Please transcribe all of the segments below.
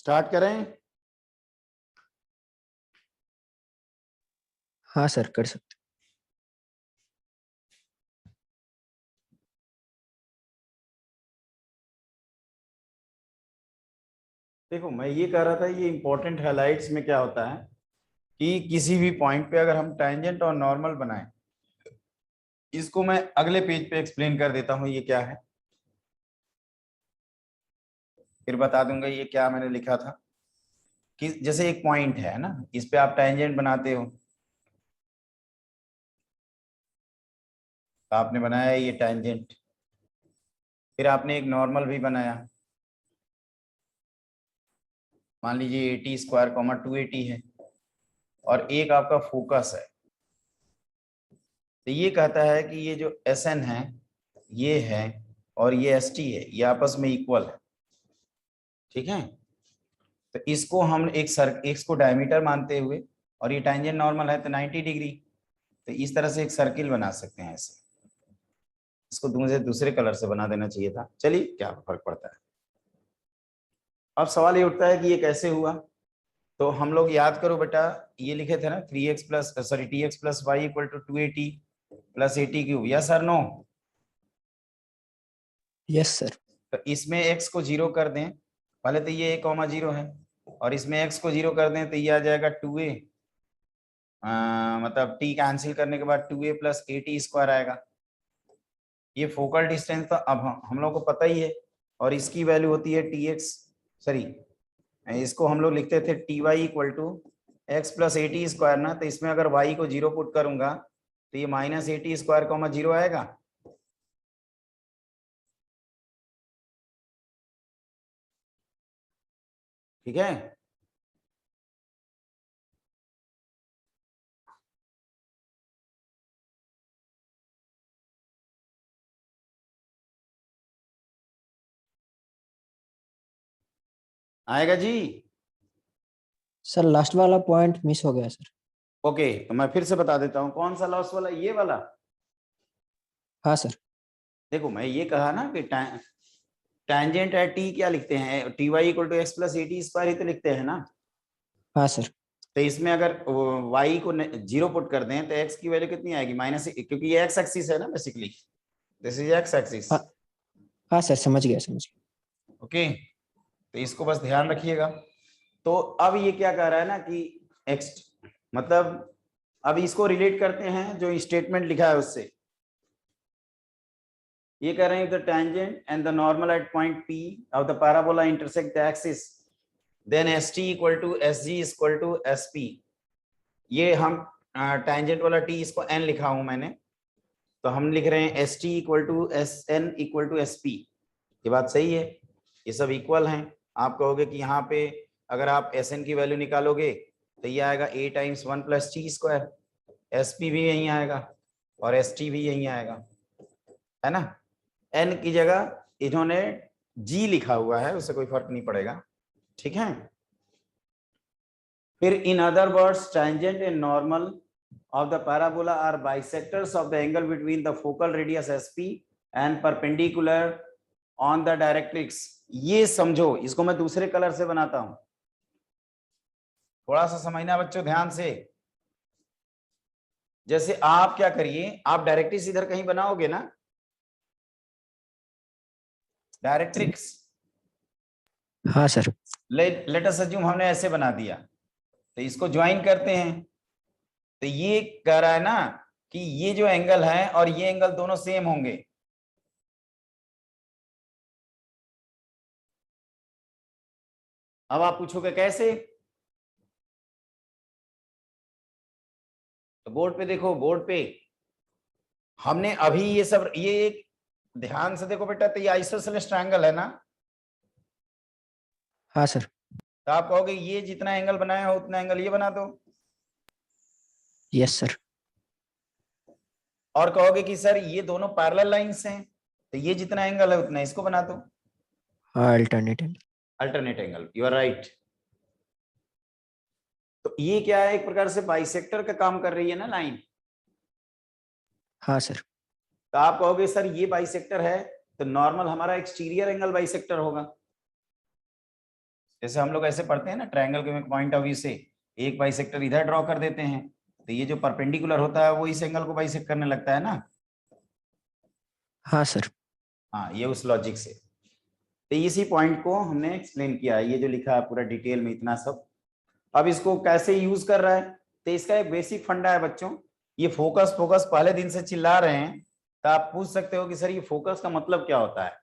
Start करें? हाँ sir, कर सकते। देखो, मैं ये कह रहा था, ये इंपॉर्टेंट हाइलाइट्स में क्या होता है कि किसी भी पॉइंट पे अगर हम टैंजेंट और नॉर्मल बनाएं, इसको मैं अगले पेज पे एक्सप्लेन कर देता हूं ये क्या है, फिर बता दूंगा ये क्या मैंने लिखा था। कि जैसे एक पॉइंट है ना, इस पे आप टैंजेंट बनाते हो, तो आपने बनाया ये टैंजेंट, फिर आपने एक नॉर्मल भी बनाया, मान लीजिए 80 स्क्वायर 280 है, और एक आपका फोकस है। तो ये कहता है कि ये जो SN है ये है, और ये ST है, ये आपस में इक्वल है। ठीक है, तो इसको हम इसको डायमीटर मानते हुए, और ये टैंजेंट नॉर्मल है तो 90 डिग्री, तो इस तरह से एक सर्किल बना सकते हैं ऐसे। इसको दूसरे कलर से बना देना चाहिए था, चलिए क्या फर्क पड़ता है। अब सवाल ये उठता है कि ये कैसे हुआ। तो हम लोग याद करो बेटा, ये लिखे थे ना 3x plus sorry tx plus y equal to 280 plus 80 cube, yes sir no? Yes sir. तो इसमें x को 0 कर दें, पहले तो ये a,0 है, और इसमें x को 0 कर दें तो ये आ जाएगा 2a, मतलब t कैंसिल करने के बाद 2a प्लस 80 स्क्वायर आएगा। ये फोकल डिस्टेंस तो अब हम लोग को पता ही है, और इसकी वैल्यू होती है tx, सॉरी इसको हम लोग लिखते थे ty equal to x plus 80 square ना, तो इसमें अगर y को 0 पुट करूंगा तो ये माइनस 80 स्क्वायर 0 आएगा। ठीक है, आएगा जी? सर लास्ट वाला पॉइंट मिस हो गया सर। ओके, तो मैं फिर से बता देता हूँ कौन सा लास्ट वाला, ये वाला। हाँ सर। देखो, मैं ये कहा ना कि टैंजेंट है t, क्या लिखते हैं, ty equal to x plus 80 square ही तो लिखते हैं ना। हाँ सर। तो इसमें अगर y को 0 पुट कर दें तो x की वैल्यू कितनी आएगी, माइनस, क्योंकि ये x एक्सिस है ना basically, this is x axis. हाँ हाँ सर, समझ गया समझ गया। ओके, तो इसको बस ध्यान रखिएगा। तो अब ये क्या कह रहा है ना कि x, मतलब अब इसको रिलेट करते हैं जो स्टेटमेंट लिखा है उससे। ये कह रहे हैं the tangent and the normal at point P of the parabola intersect the axis, then ST equal to SG equal to SP। ये हम टेंजेंट वाला t इसको n लिखा हूं मैंने, तो हम लिख रहे हैं ST equal to SN equal to SP। ये बात सही है, ये सब इक्वल हैं। आप कहोगे कि यहाँ पे अगर आप SN की वैल्यू निकालोगे तो ये आएगा a times 1 plus T square, SP भी यहीं आएगा और ST भी यहीं आएगा, है ना। n की जगह इन्होंने g लिखा हुआ है, उससे कोई फर्क नहीं पड़ेगा। ठीक है, फिर in other words tangent and normal of the parabola are bisectors of the angle between the focal radius SP and perpendicular on the directrix। ये समझो, इसको मैं दूसरे कलर से बनाता हूं, थोड़ा सा समझना बच्चों ध्यान से। जैसे आप क्या करिए, आप डायरेक्ट्रिक्स इधर कहीं बनाओगे ना, डायरेक्ट्रिक्स, हाँ सर। लेट अस अज्यूम हमने ऐसे बना दिया, तो इसको ज्वाइन करते हैं। तो ये कह रहा है ना कि ये जो एंगल है और ये एंगल दोनों सेम होंगे। अब आप पूछोगे कैसे, तो बोर्ड पे देखो, बोर्ड पे हमने अभी ये सब, ये एक ध्यान से देखो बेटा, तो ये आइसोसेलेस ट्रायंगल है ना। हाँ सर। तो आप कहोगे ये जितना एंगल बनाया हो उतना एंगल ये बना दो, यस सर। और कहोगे कि सर ये दोनों पैरेलल लाइंस हैं, तो ये जितना एंगल है उतना इसको बना दो, हाँ, alternative. Alternate angle, you are right. तो ये क्या है, एक प्रकार से बाइसेक्टर का काम कर रही है ना लाइन। हाँ सर। तो आप कहोगे सर ये बाइसेक्टर है, तो नॉर्मल हमारा एक्सटीरियर एंगल बाइसेक्टर होगा। जैसे हम लोग ऐसे पढ़ते हैं ना, ट्रायंगल के पॉइंट ऑफ व्यू से एक बाइसेक्टर इधर ड्रॉ कर देते हैं, तो ये जो परपेंडिकुलर होता है वो इस एंगल को बाइसेक्ट करने लगता है ना। हाँ सर। हाँ, ये उस लॉजिक से, तो इसी पॉइंट को हमने एक्सप्लेन किया है, ये जो लिखा है पूरा डिटेल में इतना सब। अब इसको कैसे यूज कर रहा है, तो इसका एक बेसिक फंडा है बच्चों। ये फोकस फोकस पहले दिन से चिल्ला रहे हैं, तो आप पूछ सकते हो कि सर ये फोकस का मतलब क्या होता है।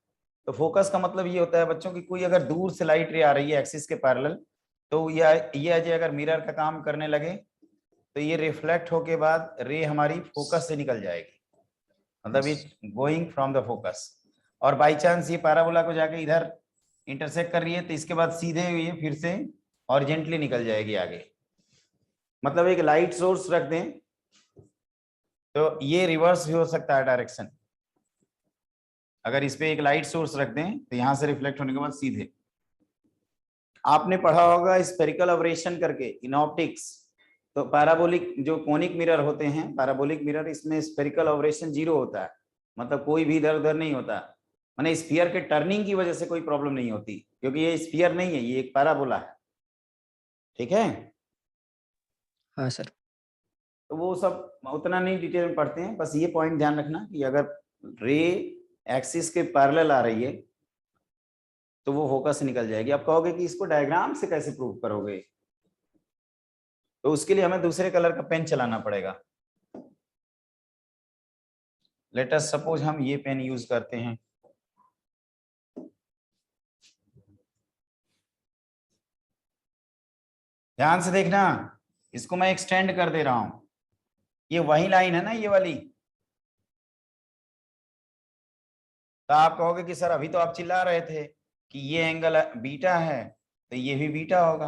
तो फोकस का मतलब ये होता है बच्चों कि कोई अगर दूर से लाइट रे आ रही है एक्सिस के पैरेलल, तो ये अगर मिरर का काम करने लगे तो ये रिफ्लेक्ट होके बाद रे हमारी फोकस से निकल जाएगी, मतलब it going from the focus. और बाई चांस ये पैराबोला को जाके इधर इंटरसेक्ट कर रही है, तो इसके बाद सीधे ये फिर से हॉरिजॉन्टली निकल जाएगी आगे। मतलब एक लाइट सोर्स रख दें तो ये रिवर्स भी हो सकता है डायरेक्शन। अगर इस पे एक लाइट सोर्स रख दें तो यहां से रिफ्लेक्ट होने के बाद सीधे, आपने पढ़ा होगा स्फेरिकल अबरेशन करके इन ऑप्टिक्स। तो पैराबोलिक जो कोनिक मिरर होते हैं, पैराबोलिक मिरर, इसमें स्फेरिकल अबरेशन 0 होता है, मतलब कोई भी इधर उधर नहीं होता, माने स्फीयर के टर्निंग की वजह से कोई प्रॉब्लम नहीं होती, क्योंकि ये स्फीयर नहीं है, ये एक पैराबोला है। ठीक है, हाँ सर। तो वो सब उतना नहीं डिटेल में पढ़ते हैं, बस ये पॉइंट ध्यान रखना कि अगर रे एक्सिस के पैरेलल आ रही है तो वो फोकस से निकल जाएगी। आप कहोगे कि इसको डायग्राम से कैसे प्रूव करोगे, तो उसके लिए हमें दूसरे कलर का पेन चलाना पड़ेगा। लेट अस सपोज हम ये पेन यूज करते हैं, ध्यान से देखना, इसको मैं एक्सटेंड कर दे रहा हूं, ये वही लाइन है ना ये वाली। तो आप कहोगे कि सर अभी तो आप चिल्ला रहे थे कि ये एंगल बीटा है, तो ये भी बीटा होगा।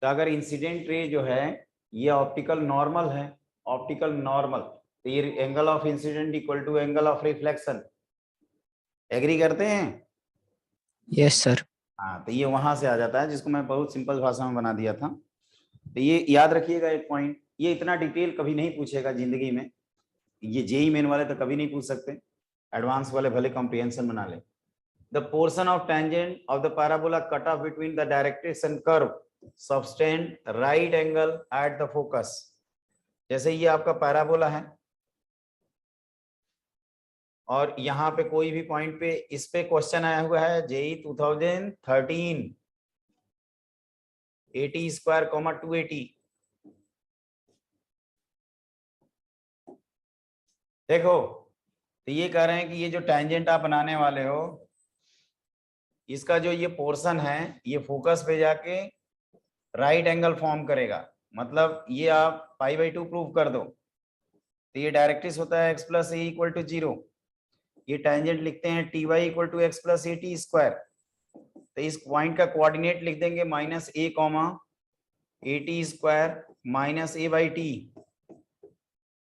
तो अगर इंसिडेंट रे जो है ये ऑप्टिकल नॉर्मल है, ऑप्टिकल नॉर्मल, तो ये angle of incident equal to angle of reflection. Agree करते हैं? Yes sir. हाँ, तो ये वहां से आ जाता है, जिसको मैं बहुत सिंपल भाषा में बना दिया था। तो ये याद रखिएगा एक पॉइंट, ये इतना डिटेल कभी नहीं पूछेगा जिंदगी में, ये जेई मेन वाले तो कभी नहीं पूछ सकते, एडवांस वाले भले कॉम्प्रिहेंशन बना ले। The portion of tangent of the parabola cut off between the directrix and curve subtend right angle at the focus. जैसे ये आपका पैराबोला है और यहाँ पे कोई भी पॉइंट पे इस पे क्वेश्चन आया हुआ है जेई 2013 80 स्क्वायर 280। देखो, तो ये कह रहे हैं कि ये जो टेंजेंट आप बनाने वाले हो, इसका जो ये पोर्शन है ये फोकस पे जाके राइट एंगल फॉर्म करेगा, मतलब ये आप π/2 प्रूव कर दो। तो ये डायरेक्ट्रिक्स होता है x plus a equal to 0, ये टेंजेंट लिखते हैं t y equal to x plus a t square. तो इस पॉइंट का कोऑर्डिनेट लिख देंगे minus a comma a t square minus a by t.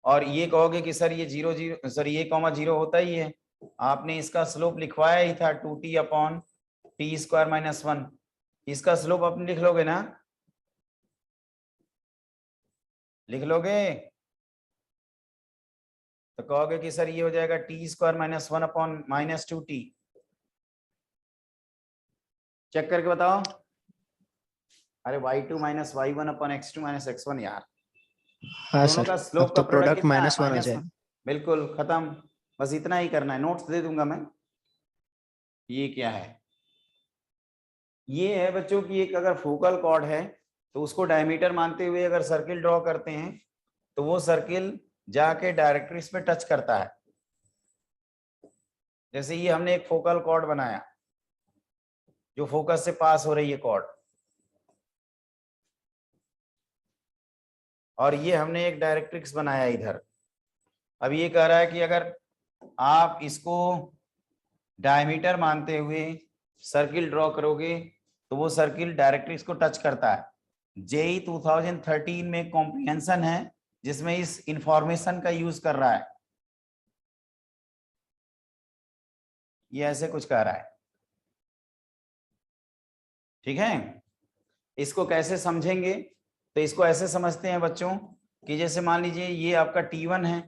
और ये कहोगे कि सर ये 0 0 सर ये कॉमा 0 होता ही है, आपने इसका स्लोप लिखवाया ही था 2t upon T square minus 1, इसका स्लोप अपने लिख लोगे ना, लिख लोगे? तो कहोगे कि सर ये हो जाएगा t square minus 1 upon minus 2t। Check करके बताओ। अरे y2 minus y1 upon x2 minus x1 यार, हाँ दोनों सर। का अब स्लोप का तो प्रोडक्ट प्रोडक्ट कितना है? -1 हो माइनस 1। जाएगा। बिल्कुल खत्म, बस इतना ही करना है, नोट्स दे दूंगा मैं। ये क्या है? ये है बच्चों की एक अगर फोकल कॉर्ड है तो उसको डायमीटर मानते हुए अगर सर्किल ड्रॉ करते हैं तो वो सर्किल जाके डायरेक्ट्रिक्स पे टच करता है। जैसे ये हमने एक फोकल कॉर्ड बनाया जो फोकस से पास हो रही है कॉर्ड, और ये हमने एक डायरेक्ट्रिक्स बनाया इधर। अब ये कह रहा है कि अगर आप इसको डायमीटर मानते हुए सर्किल ड्रॉ करोगे तो वो सर्किल डायरेक्ट्रिक्स को टच करता है। जेई 2013 में कॉम्प्रिहेंशन है जिसमें इस इंफॉर्मेशन का यूज कर रहा है, ये ऐसे कुछ कह रहा है। ठीक है, इसको कैसे समझेंगे? तो इसको ऐसे समझते हैं बच्चों कि जैसे मान लीजिए ये आपका T1 है,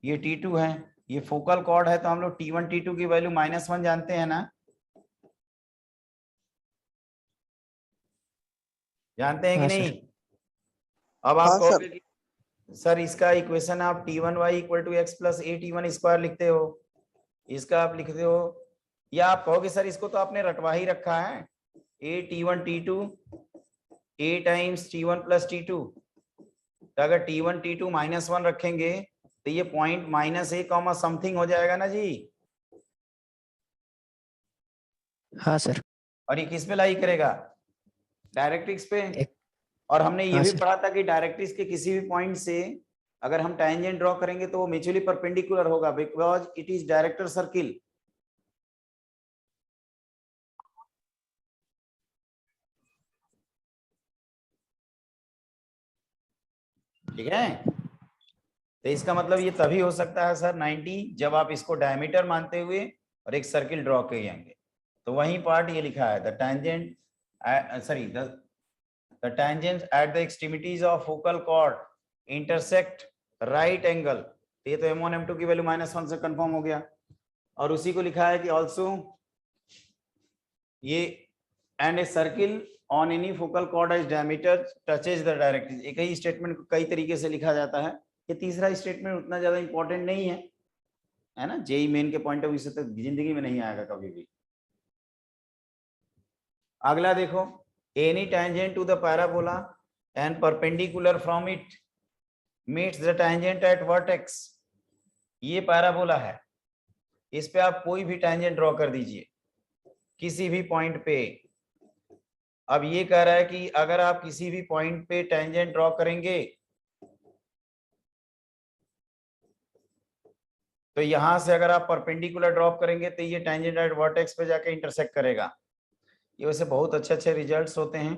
ये T2 है, ये फोकल कॉर्ड है, तो हम लोग T1 T2 की वैल्यू -1 जानते हैं ना। जानते हैं कि हाँ नहीं? सर। अब आप हाँ कहोगे सर। कि सर इसका इक्वेशन आप t1y equal to x plus a t1 square लिखते हो, इसका आप लिखते हो, या आप कहोगे सर इसको तो आपने रटवा ही रखा है, ए t1 t2 a times t1 plus t2। तो अगर t1 t2 -1 रखेंगे तो ये point minus a comma something हो जाएगा ना जी। हाँ सर। और ये किस पे लाई करेगा? डायरेक्ट्रिक्स पे। एक। और हमने ये हाँ भी सर। पढ़ा था कि डायरेक्ट्रिक्स के किसी भी पॉइंट से अगर हम टैंजेंट ड्रॉ करेंगे तो वो म्यूचुअली परपेंडिकुलर होगा, because it is director circle. ठीक है, तो इसका मतलब ये तभी हो सकता है सर 90 जब आप इसको डायमीटर मानते हुए और एक सर्किल ड्रॉ करेंगे। तो वही पार्ट ये लिखा है, the tangent sorry the tangents at the extremities of focal chord intersect right angle। ये तो m1 m2 की वैल्यू -1 से कंफर्म हो गया। और उसी को लिखा है कि ऑल्सो ये and a circle on any focal chord as diameter touches the directrix. एक ही स्टेटमेंट को कई तरीके से लिखा जाता है, ये तीसरा स्टेटमेंट उतना ज्यादा इंपॉर्टेंट नहीं है, है ना, जेई मेन के पॉइंट ऑफ व्यू से तो जिंदगी में नहीं आएगा कभी भी। अगला देखो, any tangent to the parabola and perpendicular from it meets the tangent at vertex। ये पैराबोला है, इस पे आप कोई भी tangent ड्रॉ कर दीजिए किसी भी पॉइंट पे। अब ये कह रहा है कि अगर आप किसी भी पॉइंट पे tangent ड्रॉ करेंगे तो यहां से अगर आप परपेंडिकुलर ड्रॉप करेंगे तो ये tangent at vertex पे जाके इंटरसेक्ट करेगा। ये वैसे बहुत अच्छे अच्छे रिजल्ट्स होते हैं,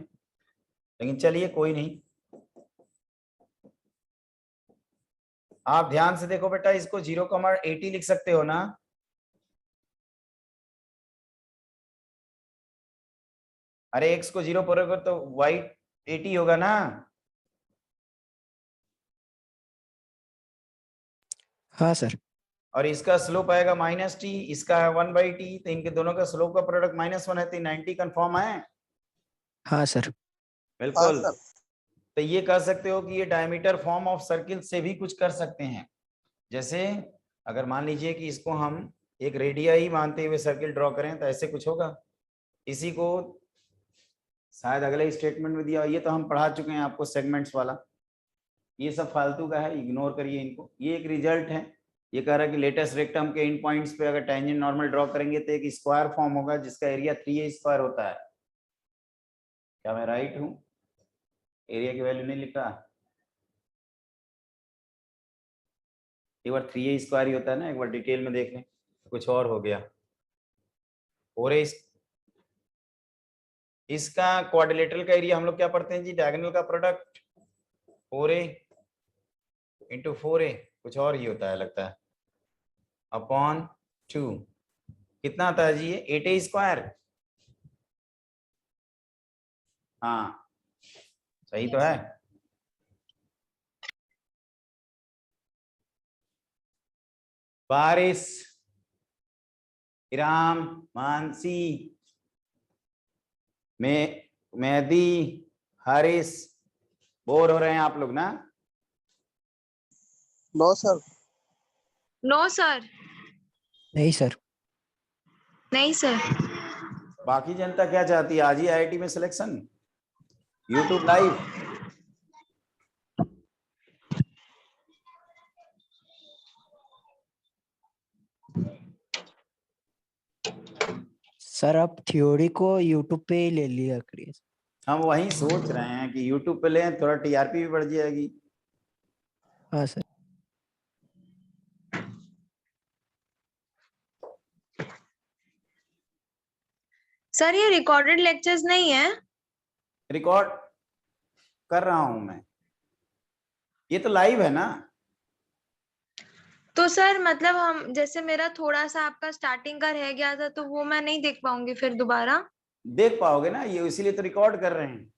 लेकिन चलिए कोई नहीं। आप ध्यान से देखो बेटा, इसको 0,80 लिख सकते हो ना? अरे x को 0 पर रखो तो y 80 होगा ना? हाँ सर। और इसका स्लोप आएगा -t, इसका है 1/t, तो इनके दोनों का स्लोप का प्रोडक्ट -1 है, तो 90 कंफर्म है। हाँ सर। हाँ बिल्कुल। सर। तो ये कह सकते हो कि ये डायमीटर फॉर्म ऑफ सर्किल से भी कुछ कर सकते हैं। जैसे अगर मान लीजिए कि इसको हम एक रेडियाई मानते हुए सर्किल ड्रॉ करें तो ऐसे कुछ होगा। इसी को शायद अगले स्टेटमेंट में दिया, ये तो हम पढ़ा चुके हैं आपको सेगमेंट्स वाला, ये सब फालतू का है, इग्नोर करिए इनको। ये एक रिजल्ट है, ये कह रहा है कि लेटेस्ट रेक्टम के इन पॉइंट्स पे अगर टेंजेंट नॉर्मल ड्रॉ करेंगे तो एक स्क्वायर फॉर्म होगा जिसका एरिया 3a स्क्वायर होता है। क्या मैं राइट हूँ? एरिया की वैल्यू नहीं लिख रहा, एक बार 3a स्क्वायर ही होता है ना, एक बार डिटेल में देख लें, कुछ और हो गया। और इसका क्वाड्रिलेटरल का एरिया हम लोग क्या पढ़ते हैं जी? डायगोनल का प्रोडक्ट 4a इंटू 4a, कुछ और ही होता है लगता है, अपॉन 2। कितना आता है जी ये? 8a square. हाँ सही तो है। बारिश, इराम, मानसी, मेहदी, हारिस, बोर हो रहे हैं आप लोग ना? No sir. No sir. नहीं सर। नहीं सर। बाकी जनता क्या चाहती है? आज ही आईआईटी में सिलेक्शन, यूट्यूब लाइव। सर आप थ्योरी को यूट्यूब पे ही ले लिया करिए। हम वही सोच रहे हैं कि यूट्यूब पे लें, थोड़ा टीआरपी भी बढ़ जाएगी। हाँ सर। सर ये रिकॉर्डेड लेक्चर्स नहीं है? रिकॉर्ड कर रहा हूं मैं, ये तो लाइव है ना। तो सर मतलब हम जैसे मेरा थोड़ा सा आपका स्टार्टिंग का रह गया था तो वो मैं नहीं देख पाऊंगी फिर दोबारा? देख पाओगे ना, ये इसीलिए तो रिकॉर्ड कर रहे हैं।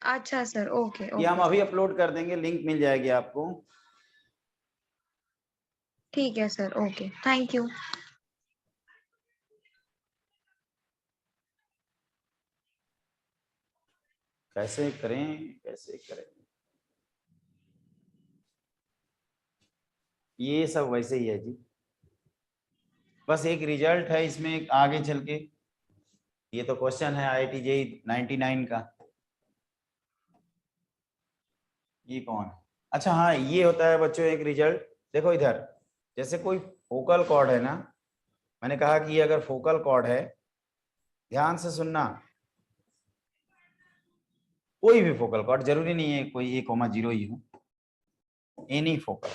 अच्छा सर, ओके ये हम ओके। अभी अपलोड कर देंगे, लिंक मिल जाएगी आपको। ठीक है सर, ओके, थैंक यू। कैसे करें, कैसे करें, ये सब वैसे ही है जी, बस एक रिजल्ट है इसमें आगे चल के। ये तो क्वेश्चन है IIT JEE 99 का। ये कौन है? अच्छा हाँ, ये होता है बच्चों एक रिजल्ट। देखो इधर, जैसे कोई फोकल कॉर्ड है ना, मैंने कहा कि ये अगर फोकल कॉर्ड है, ध्यान से सुनना, कोई भी फोकल कॉर्ड, जरूरी नहीं है कोई 1,0 ही हो, एनी फोकल।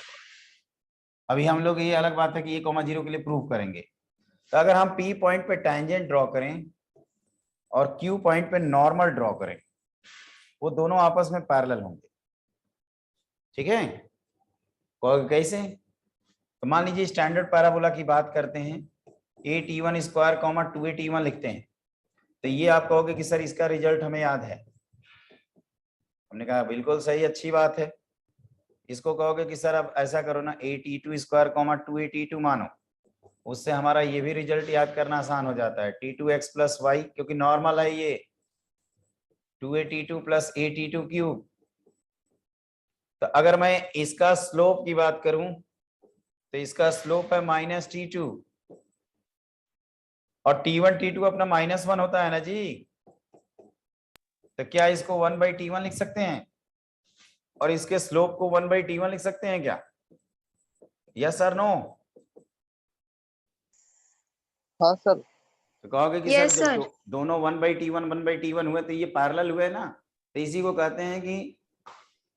अभी हम लोग, ये अलग बात है कि 1,0 के लिए प्रूव करेंगे। तो अगर हम P पॉइंट पे टैंजेंट ड्रॉ करें और Q पॉइंट पे नॉर्मल ड्रॉ करें, वो दोनों आपस में पैरेलल होंगे, ठीक है? कैसे? तो मान लीजिए स्टैंडर्ड पैराबोला की बात करते हैं, 8E1 स्क्वायर 2AT1 लिखते हैं, तो ये आप कहोगे कि सर इसका रिजल्ट हमें याद है। हमने कहा बिल्कुल सही, अच्छी बात है। इसको कहोगे कि सर अब ऐसा करो ना, 8E2 स्क्वायर 2AT2 मानो, उससे हमारा ये भी रिजल्ट याद करना आसान हो जाता है, T2x + y, क्योंकि नॉर्मल है ये, 2AT2 + AT2 क्यूब। तो अगर मैं इसका स्लोप की बात करूं, तो इसका स्लोप है -T2, और T1 T2 अपना -1 होता है ना जी। तो क्या इसको 1/T1 लिख सकते हैं, और इसके स्लोप को 1/T1 लिख सकते हैं क्या? Yes sir, no? हाँ सर। तो कहोगे कि Yes, सर जब sir. दोनों 1/T1 हुए तो ये पैरेलल हुए ना, तो इसी को कहते हैं कि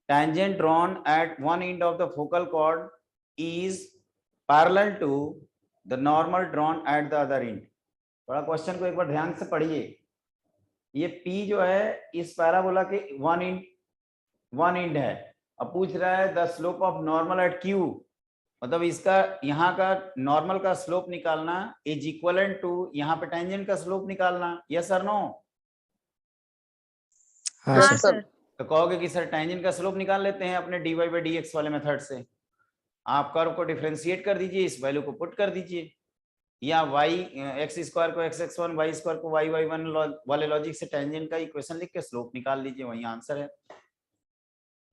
tangent drawn at one end of the focal cord is parallel to the normal drawn at the other end। थोड़ा क्वेश्चन को एक बार ध्यान से पढ़िए। ये P जो है इस पैराबोला के वन एंड है, अब पूछ रहा है the slope of normal at Q, मतलब इसका यहाँ का नॉर्मल का स्लोप निकालना इज इक्वलेंट टू यहाँ पे टेंजेंट का स्लोप निकालना। यस और नो? हाँ हाँ सर। सर। सर। तो कहोगे कि सर टेंजेंट का स्लोप निकाल लेते हैं अपने dy/dx वाले मेथड से। आप कर्व को डिफरेंशिएट कर दीजिए, इस वैल्यू को पुट कर दीजिए, या x स्क्वायर को x(x1), y स्क्वायर को y(y1) वाले लॉजिक से टेंजेंट का इक्वेशन लिख के स्लोप निकाल लीजिए, वही आंसर है।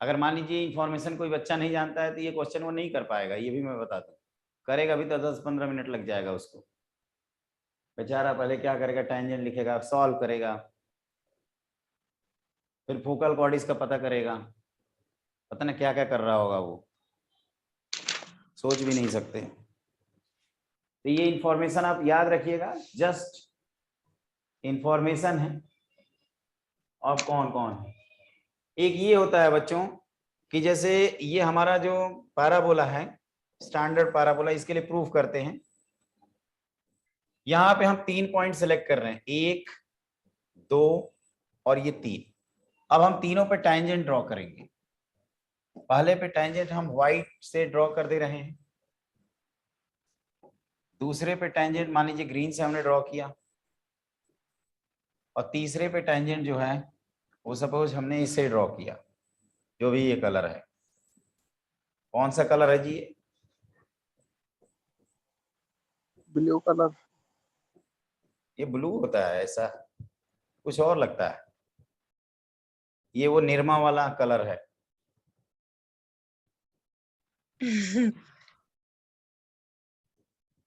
अगर मान लीजिए इंफॉर्मेशन कोई बच्चा नहीं जानता है तो ये क्वेश्चन वो नहीं कर पाएगा, ये भी मैं बता दूं। करेगा भी तो 10-15 मिनट लग जाएगा उसको, बेचारा पहले क्या करेगा, टेंजेंट लिखेगा, सॉल्व करेगा, फिर फोकल कॉर्ड इसका पता करेगा, पता ना क्या क्या कर रहा होगा वो, सोच भी नहीं सकते। तो ये इंफॉर्मेशन आप याद रखिएगा, जस्ट इंफॉर्मेशन है। और कौन कौन है? एक ये होता है बच्चों कि जैसे ये हमारा जो पैराबोला है, स्टैंडर्ड पैराबोला, इसके लिए प्रूफ करते हैं। यहाँ पे हम 3 पॉइंट सेलेक्ट कर रहे हैं, 1, 2 और ये 3। अब हम तीनों पे टैंजेंट ड्रॉ करेंगे। पहले पे टैंजेंट हम व्हाइट से ड्रॉ कर दे रहे हैं, दूसरे पे टैंजेंट मान लीजिए ग्रीन से हमने ड्रॉ किया, और तीसरे पे टैंजेंट जो है वो सपोज हमने इससे ड्रॉ किया, जो भी ये कलर है। कौन सा कलर है जी ये? Blue colour. ये ब्लू होता है? ऐसा कुछ और लगता है, ये वो निरमा वाला कलर है।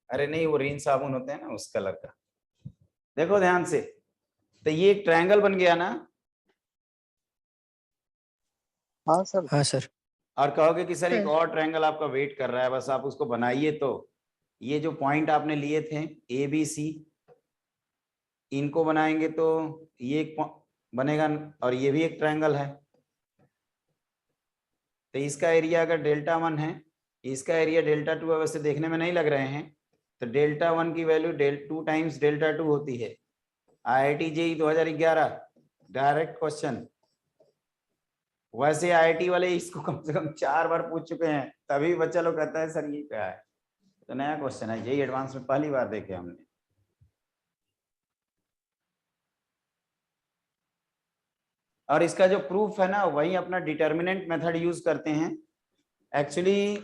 अरे नहीं, वो रिन साबुन होते हैं ना, उस कलर का। देखो ध्यान से, तो ये एक ट्रायंगल बन गया ना। हाँ सर। हाँ सर। और कहोगे कि सर एक सर। और ट्रायंगल आपका वेट कर रहा है, बस आप उसको बनाइए। तो ये जो पॉइंट आपने लिए थे ABC, इनको बनाएंगे तो ये एक बनेगा, और ये भी एक ट्रायंगल है। तो इसका एरिया अगर Δ1 है, इसका एरिया Δ2 है, वैसे देखने में नहीं लग रहे हैं, तो Δ1 की वैल्यू 2 टाइम्स Δ2 होती है। IIT JEE 2011 direct question. वैसे IIT वाले इसको कम से कम 4 बार पूछ चुके हैं, तभी बच्चा लोग कहता है सर ये क्या है। तो नया क्वेश्चन है, JEE एडवांस में पहली बार देखे हमने। और इसका जो प्रूफ है ना, वही अपना डिटर्मिनेंट मेथड यूज करते हैं। एक्चुअली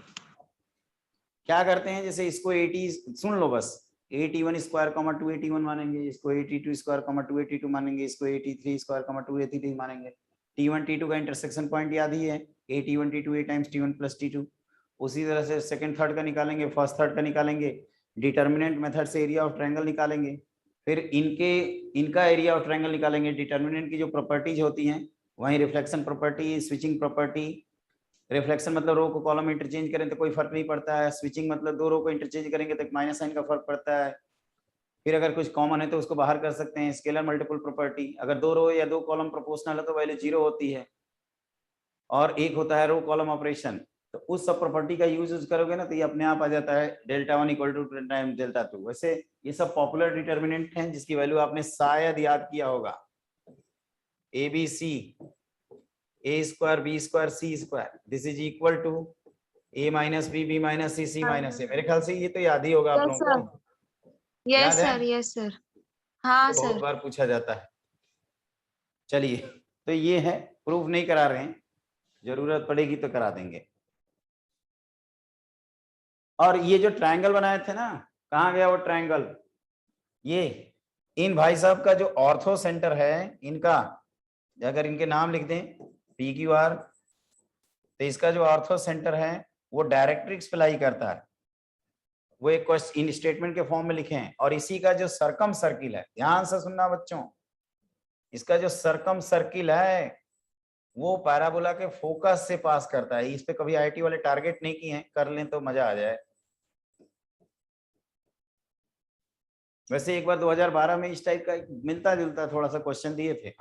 क्या करते हैं, जैसे इसको 80, सुन लो बस, 81 स्क्वायर कॉमा 281 मानेंगे, इसको 82 स्क्वायर कॉमा 282 मानेंगे, इसको 83 स्क्वायर कॉमा 283 मानेंगे। T1 T2 का इंटरसेक्शन पॉइंट याद ही है, A T1 T2 A times T1 plus T2। उसी तरह से सेकंड थर्ड का निकालेंगे, फर्स्ट थर्ड का निकालेंगे, डिटर्मिनेंट मेथड से एरिया ऑफ ट्रायंगल निकालेंगे, फिर इनका एरिया ऑफ ट्रायंगल निकालेंगे। डिटर्मिनेंट की जो प्रॉपर्टीज होती हैं वहीं reflection property, switching property. Reflection मतलब रो को कॉलम इंटरचेंज करें तो कोई फर्क नहीं पड़ता है, स्विचिंग मतलब दो रो को इंटरचेंज करेंगे तो माइनस साइन का फर्क पड़ता है। फिर अगर कुछ कॉमन है तो उसको बाहर कर सकते हैं, स्केलर मल्टीपल प्रॉपर्टी। अगर दो रो या दो कॉलम प्रोपोर्शनल है तो वैल्यू 0 होती है, और एक होता है रो कॉलम ऑपरेशन। तो उस सब प्रॉपर्टी का यूज करोगे ना तो ये अपने आप आ जाता है delta 1 equal to time delta 2। वैसे ये सब पॉपुलर डिटर्मिनेंट हैं जिसकी वैल्यू आपने शायद याद किया होगा, ABC A square B square C square this is equal to A minus B B minus C C minus A। मेरे ख्याल से ये तो याद ही होगा आप यस लोगों सर, को, यस याद है? सर, यस सर, हाँ बहुत सर। बार पूछा जाता है। चलिए, तो ये है, प्रूफ नहीं करा रहे हैं, जरूरत पड़ेगी तो करा देंगे। और ये जो ट्रायंगल बनाए थे ना, कहाँ गया वो ट्रायंगल? ये इन भाई साहब का जो ऑर्थो सेंटर है इनका, अगर इनके नाम लिख दें PQR, तो इसका जो ऑर्थो सेंटर है वो डायरेक्ट्रिक्स पे लाई करता है। वो एक इन स्टेटमेंट के फॉर्म में लिखे हैं। और इसी का जो सरकम सर्किल है, ध्यान से सुनना बच्चों, इसका जो सरकम सर्किल है वो पैराबोला के फोकस से पास करता है। इस पे कभी IIT वाले टारगेट नहीं किए हैं, कर लें तो मजा आ जाए। वैसे एक बार 2012 में इस टाइप का मिलता जुलता थोड़ा सा क्वेश्चन दिए थे,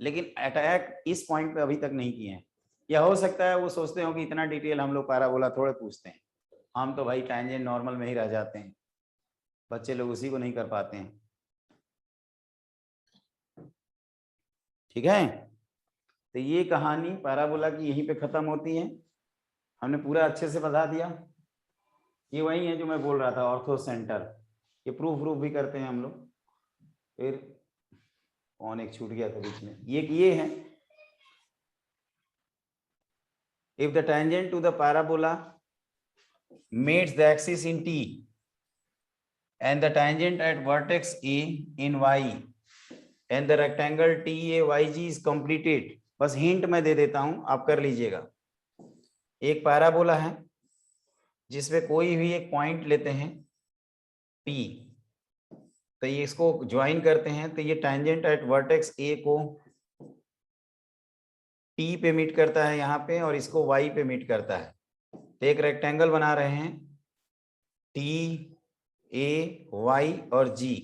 लेकिन अटैक इस पॉइंट पे अभी तक नहीं किए हैं। या हो सकता है वो सोचते हो कि इतना डिटेल हम लोग पैराबोला थोड़े पूछते हैं, हम तो भाई टैंजेंट नॉर्मल में ही रह जाते हैं, बच्चे लोग उसी को नहीं कर पाते हैं। ठीक है, तो ये कहानी पैराबोला की यहीं पे खत्म होती है। हमने पूरा अच्छे से बता दिया। ये वही है जो मैं बोल रहा था, ऑर्थो सेंटर। ये प्रूफ भी करते हैं हम लोग। फिर कौन एक छूट गया था बीच में, ये है, if the tangent to the parabola meets the axis in T and the tangent at vertex A in Y and the rectangle TAYG is completed। बस हिंट मैं दे देता हूं, आप कर लीजिएगा। एक पैराबोला है जिसपे कोई भी एक पॉइंट लेते हैं P, तो ये इसको ज्वाइन करते हैं, तो ये tangent at vertex A को T पे मीट करता है यहाँ पे, और इसको Y पे मीट करता है। तो एक रेक्टेंगल बना रहे हैं T A Y और G।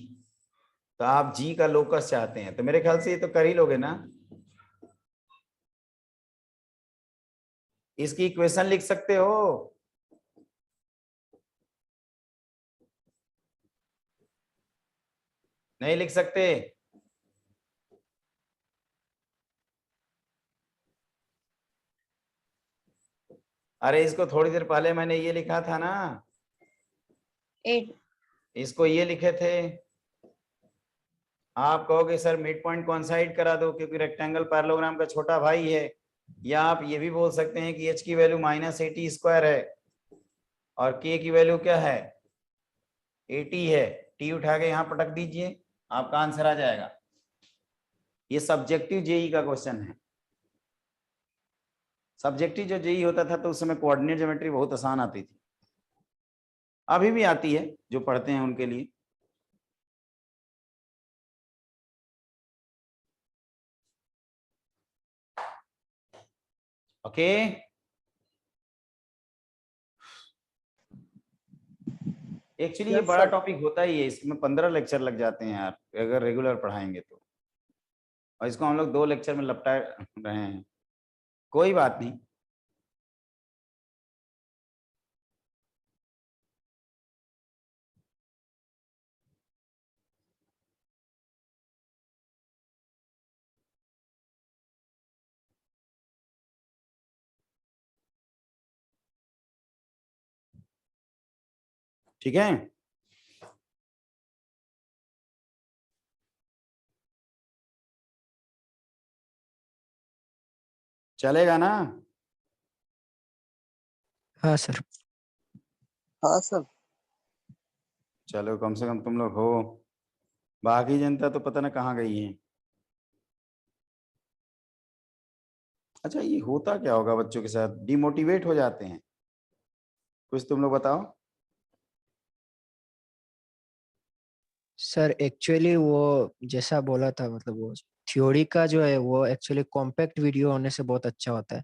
तो आप G का लोकस चाहते हैं, तो मेरे ख्याल से ये तो कर ही लोगे ना। इसकी इक्वेशन लिख सकते हो, नहीं लिख सकते? अरे इसको थोड़ी देर पहले मैंने ये लिखा था ना, 8। इसको ये लिखे थे। आप कहोगे सर मिड पॉइंट कॉन्साइड करा दो क्योंकि रेक्टेंगल पैरेललोग्राम का छोटा भाई है, या आप ये भी बोल सकते हैं कि H की वैल्यू -80 स्क्वायर है और K की वैल्यू क्या है 80 है। T उठा के यहाँ पटक दीजिए, आपका आंसर आ जाएगा। ये सब्जेक्टिव जेई का क्वेश्चन है। सब्जेक्टिव जो जेई होता था तो उस समय कोऑर्डिनेट ज्योमेट्री बहुत आसान आती थी, अभी भी आती है जो पढ़ते हैं उनके लिए। ओके, एक्चुअली ये Yes, बड़ा sir. टॉपिक होता ही है, इसमें 15 लेक्चर लग जाते हैं यार अगर रेगुलर पढ़ाएंगे तो, और इसको हम लोग 2 लेक्चर में लपटा रहे हैं। कोई बात नहीं, ठीक है। चलेगा ना? हाँ सर। हाँ सर। चलो कम से कम तुम लोग हो, बाकी जनता तो पता ना कहाँ गई है। अच्छा ये होता क्या होगा बच्चों के साथ, डिमोटिवेट हो जाते हैं, कुछ तुम लोग बताओ। सर एक्चुअली वो जैसा बोला था, मतलब वो थ्योरी का जो है वो एक्चुअली कॉम्पैक्ट वीडियो होने से बहुत अच्छा होता है।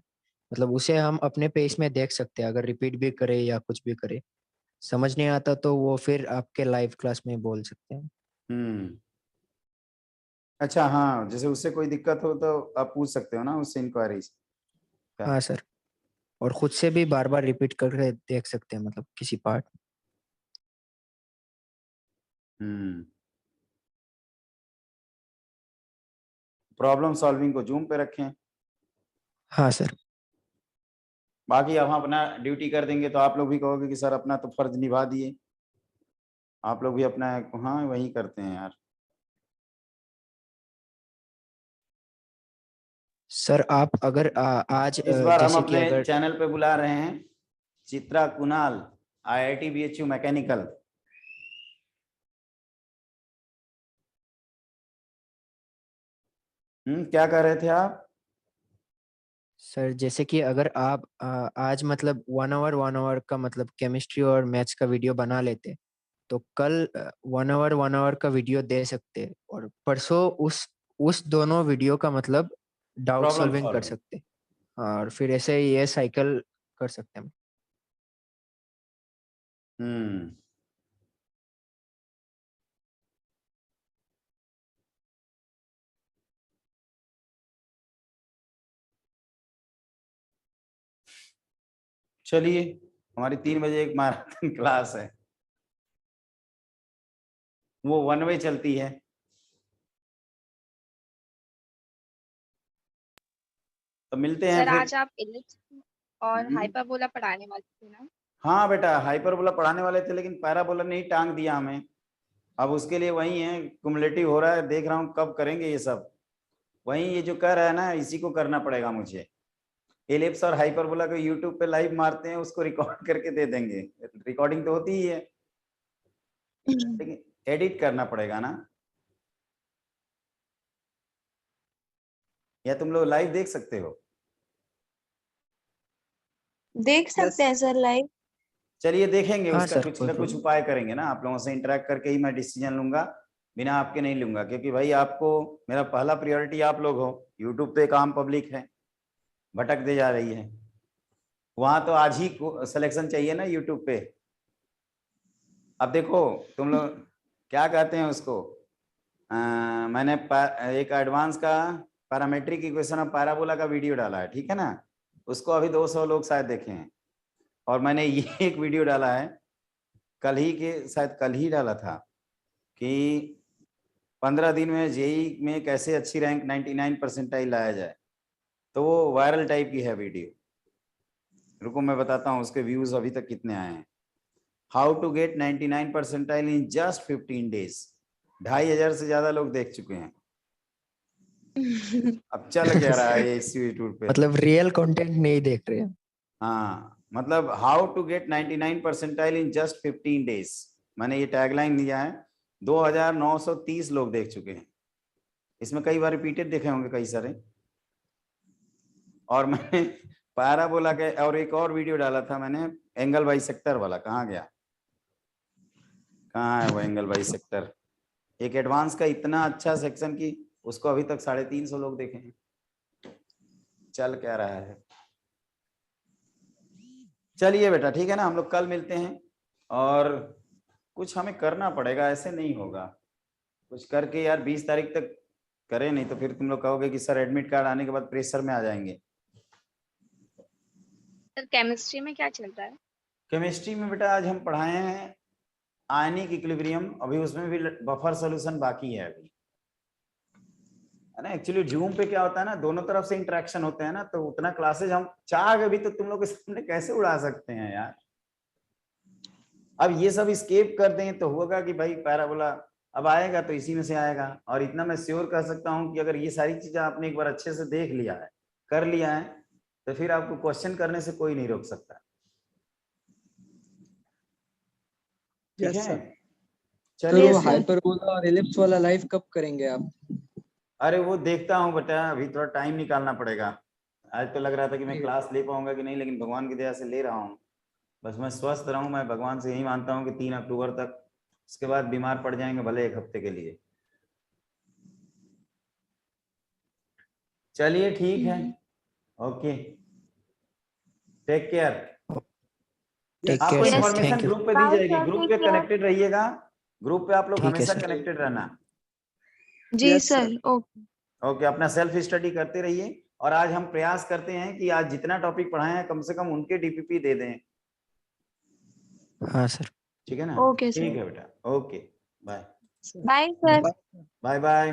मतलब उसे हम अपने पेस में देख सकते हैं, अगर रिपीट भी करें या कुछ भी करें। समझ नहीं आता तो वो फिर आपके लाइव क्लास में बोल सकते हैं। हम्म। अच्छा हाँ, जैसे उससे कोई दिक्कत हो तो आप पूछ सकते हो ना उससे, इंक्वायरीज क्या। हाँ सर, और खुद से भी बार बार रिपीट करके देख सकते हैं, मतलब किसी पार्ट। हम्म। प्रॉब्लम सॉल्विंग को जूम पे रखें। हाँ सर। बाकी अब हम अपना ड्यूटी कर देंगे तो आप लोग भी कहोगे कि सर अपना तो फर्ज निभा दिए। आप लोग भी अपना, हाँ वही करते हैं यार। सर आप अगर आज इस बार हम जैसे कि अपने अगर चैनल पे बुला रहे हैं Chitra Kunal, IIT BHU mechanical. क्या कर रहे थे आप। सर जैसे कि अगर आप आज मतलब 1 आवर का मतलब केमिस्ट्री और मैथ्स का वीडियो बना लेते, तो कल 1 आवर का वीडियो दे सकते, और परसों उस दोनों वीडियो का मतलब डाउट प्रॉब्लम सॉल्विंग कर सॉल्विंग। सकते। और फिर ऐसे ये साइकिल कर सकते हैं। हम्म। चलिए, हमारी 3 बजे एक मैराथन क्लास है, वो 1 वे चलती है। तो मिलते हैं सर फिर। आज आप इलिप्स और हम्म। हाइपरबोला पढ़ाने वाले थे ना? हाँ बेटा, हाइपरबोला पढ़ाने वाले थे लेकिन पैराबोला ने ही टांग दिया हमें। अब उसके लिए वही है, कुमुलेटिव हो रहा है, देख रहा हूँ कब करेंगे ये सब। वही ये जो कर रहा है ना, इसी को करना पड़ेगा मुझे। एलिप्स और हाइपरबोला को यूट्यूब पे लाइव मारते हैं, उसको रिकॉर्ड करके दे देंगे। रिकॉर्डिंग तो होती ही है, लेकिन एडिट करना पड़ेगा ना। या तुम लोग लाइव देख सकते हो। देख यस। सकते हैं सर लाइव। चलिए देखेंगे, हाँ उसका सर, कुछ कोई ना कुछ प्रॉब्लम। उपाय करेंगे ना, आप लोगों से इंटरेक्ट करके ही मैं डिसीजन लूंगा, बिना आपके नहीं लूंगा। क्योंकि भाई आपको, मेरा पहला प्रायोरिटी आप लोग हो। यूट्यूब पे एक आम पब्लिक है, भटक दे जा रही है। वहां तो आज ही सिलेक्शन चाहिए ना यूट्यूब पे। अब देखो, तुम लोग क्या कहते हैं उसको, मैंने एक एडवांस का पैरामेट्रिक इक्वेशन ऑफ पैराबोला का वीडियो डाला है, ठीक है ना। उसको अभी 200 लोग शायद देखे हैं। और मैंने ये एक वीडियो डाला है, कल ही के, शायद कल ही डाला था, कि 15 दिन में जेई में कैसे अच्छी रैंक 99 परसेंटाइल लाया जाए। तो वो वायरल टाइप की है वीडियो। रुको मैं बताता हूँ उसके व्यूज अभी तक कितने आए हैं। How to get 99 percentile in just 15 days. 2500 से ज्यादा लोग देख चुके हैं। अब चल क्या रहा है ये इस यूट्यूब पे। मतलब रियल कंटेंट नहीं देख रहे हैं। हाँ, मतलब how to get 99 percentile in just 15 days, मैंने ये टैगलाइन दिया है। 2930 लोग देख चुके हैं। इसमें कई बार रिपीटेड देखे होंगे कई सारे। और मैंने पैराबोला के और एक और वीडियो डाला था मैंने, एंगल बाइसेक्टर वाला। कहाँ गया, कहाँ है वो एंगल बाइसेक्टर। एक एडवांस का इतना अच्छा सेक्शन की उसको अभी तक 350 लोग देखे हैं। चल क्या रहा है। चलिए बेटा ठीक है ना, हम लोग कल मिलते हैं। और कुछ हमें करना पड़ेगा, ऐसे नहीं होगा। कुछ करके यार 20 तारीख तक करें, नहीं तो फिर तुम लोग कहोगे कि सर एडमिट कार्ड आने के बाद प्रेशर में आ जाएंगे। सर केमिस्ट्री में क्या चल रहा है? केमिस्ट्री में बेटा आज हम पढ़ाए हैं आयनिक इक्विलिब्रियम, अभी उसमें भी बफर सोल्यूशन बाकी है अभी, है ना। एक्चुअली जूम पे क्या होता है ना, दोनों तरफ से इंटरेक्शन होते हैं ना, तो उतना क्लासेज हम चाह के भी तो तुम लोग के सामने कैसे उड़ा सकते हैं यार। अब ये सब स्केप कर दें तो होगा कि भाई पैराबोला अब आएगा तो इसी में से आएगा। और इतना मैं श्योर कर सकता हूं कि अगर ये सारी चीजें आपने एक बार अच्छे से देख लिया है, कर लिया है, तो फिर आपको क्वेश्चन करने से कोई नहीं रोक सकता। ठीक यस है, सर। सर चलिए वो sir. हाइपरबोला और एलिप्स वाला लाइव कब करेंगे आप? अरे वो देखता हूँ बेटा, अभी थोड़ा टाइम निकालना पड़ेगा। आज तो लग रहा था कि मैं ठीक है। क्लास ले पाऊंगा कि नहीं, लेकिन भगवान की दया से ले रहा हूँ। बस मैं स्वस्थ रहूं, मैं भगवान से यही मानता हूँ कि 3 अक्टूबर तक, उसके बाद बीमार पड़ जाएंगे भले 1 हफ्ते के लिए। चलिए ठीक है, ओके, टेक केयर। टेक आपको care sir, Yes, information thank you. Group पे दी Bye, जाएगी, sir. ग्रुप Take पे care. कनेक्टेड रहिएगा। ग्रुप पे आप लोग ठीक है हमेशा सर। कनेक्टेड रहना। जी Yes, sir. sir. Okay. Okay, अपना सेल्फ स्टडी करते रहिए। और आज हम प्रयास करते हैं कि आज जितना टॉपिक पढ़ाए हैं कम से कम उनके डीपीपी दे दें। हाँ सर। ठीक है ना? Okay, sir. ठीक है बेटा, okay, bye Sir. Bye, sir. Bye. Bye bye.